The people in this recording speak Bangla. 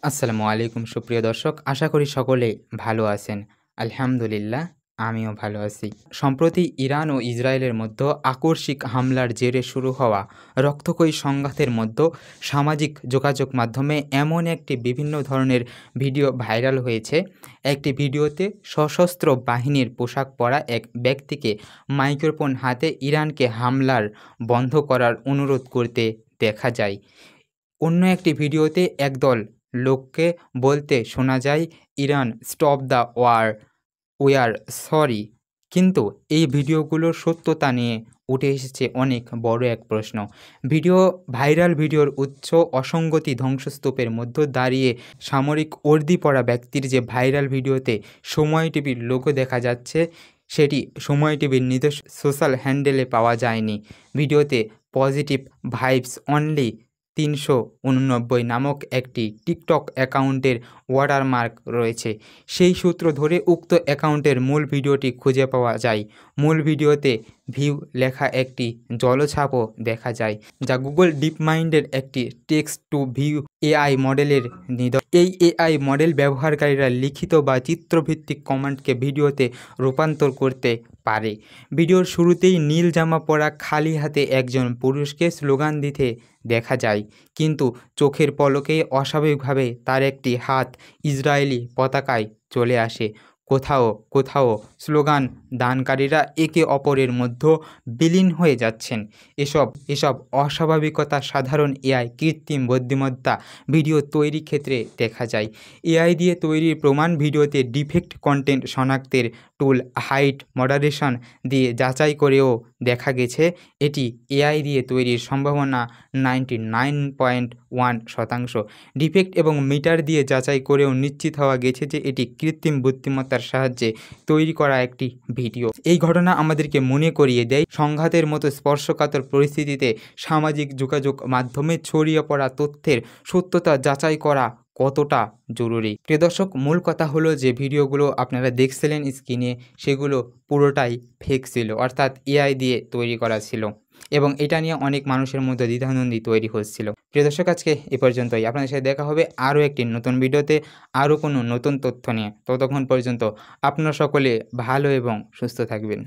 আসসালামু আলাইকুম সুপ্রিয় দর্শক, আশা করি সকলেই ভালো আছেন। আলহামদুলিল্লাহ, আমিও ভালো আছি। সম্প্রতি ইরান ও ইসরায়েলের মধ্যে আকস্মিক হামলার জেরে শুরু হওয়া রক্তক্ষয়ী সংঘাতের মধ্যে সামাজিক যোগাযোগ মাধ্যমে এমন একটি বিভিন্ন ধরনের ভিডিও ভাইরাল হয়েছে। একটি ভিডিওতে সশস্ত্র বাহিনীর পোশাক পরা এক ব্যক্তিকে মাইক্রোফোন হাতে ইরানকে হামলার বন্ধ করার অনুরোধ করতে দেখা যায়। অন্য একটি ভিডিওতে একদল লোককে বলতে শোনা যায়, Iran stop the war, we are sorry. কিন্তু এই ভিডিওগুলোর সত্যতা নিয়ে উঠে এসেছে অনেক বড় এক প্রশ্ন। ভাইরাল ভিডিওর উৎস অসঙ্গতি ধ্বংসস্তূপের মধ্যে দাঁড়িয়ে সামরিক ওর্দি পরা ব্যক্তির যে ভাইরাল ভিডিওতে সময় টিভির লোগো দেখা যাচ্ছে, সেটি সময় টিভির নিজস্ব সোশ্যাল হ্যান্ডেলে পাওয়া যায়নি। ভিডিওতে পজিটিভ ভাইবস অনলি ৩৮৯ নামক একটি টিকটক অ্যাকাউন্টের ওয়াটারমার্ক রয়েছে। সেই সূত্র ধরে উক্ত অ্যাকাউন্টের মূল ভিডিওটি খুঁজে পাওয়া যায়। মূল ভিডিওতে ভিউ লেখা একটি জলছাপও দেখা যায়, যা গুগল ডিপমাইন্ডের একটি টেক্সট টু ভিউ এআই মডেলের নিদর্শন। এই এআই মডেল ব্যবহারকারীরা লিখিত বা চিত্রভিত্তিক কমান্ডকে ভিডিওতে রূপান্তর করতে পারে। ভিডিওর শুরুতেই নীল জামা পরা খালি হাতে একজন পুরুষকে স্লোগান দিতে দেখা যায়, কিন্তু চোখের পলকেই অস্বাভাবিকভাবে তার একটি হাত ইসরায়েলি পতাকায় চলে আসে। কোথাও কোথাও স্লোগান দানকারীরা একে অপরের মধ্যে বিলীন হয়ে যাচ্ছেন। এসব অস্বাভাবিকতা সাধারণ এআই কৃত্রিম বুদ্ধিমত্তা ভিডিও তৈরির ক্ষেত্রে দেখা যায়। এআই দিয়ে তৈরির প্রমাণ ভিডিওতে ডিফেক্ট কন্টেন্ট শনাক্তের টুল হাইট মডারেশন দিয়ে যাচাই করেও দেখা গেছে এটি এআই দিয়ে তৈরির সম্ভাবনা 99.1%। ডিফেক্ট এবং মিটার দিয়ে যাচাই করেও নিশ্চিত হওয়া গেছে যে এটি কৃত্রিম বুদ্ধিমত্তার সাহায্যে তৈরি করা একটি ভিডিও। এই ঘটনা আমাদেরকে মনে করিয়ে দেয়, সংঘাতের মতো স্পর্শকাতর পরিস্থিতিতে সামাজিক যোগাযোগ মাধ্যমে ছড়িয়ে পড়া তথ্যের সত্যতা যাচাই করা কতটা জরুরি। প্রিয় দর্শক, মূল কথা হলো যে ভিডিওগুলো আপনারা দেখছিলেন স্ক্রিনে, সেগুলো পুরোটাই ফেক ছিল, অর্থাৎ এআই দিয়ে তৈরি করা ছিল, এবং এটা নিয়ে অনেক মানুষের মধ্যে দ্বিধাদ্বন্দ্ব তৈরি হচ্ছিল। প্রিয় দর্শক, আজকে এ পর্যন্তই। আপনাদের সাথে দেখা হবে আরও একটি নতুন ভিডিওতে, আরও কোনো নতুন তথ্য নিয়ে। ততক্ষণ পর্যন্ত আপনারা সকলে ভালো এবং সুস্থ থাকবেন।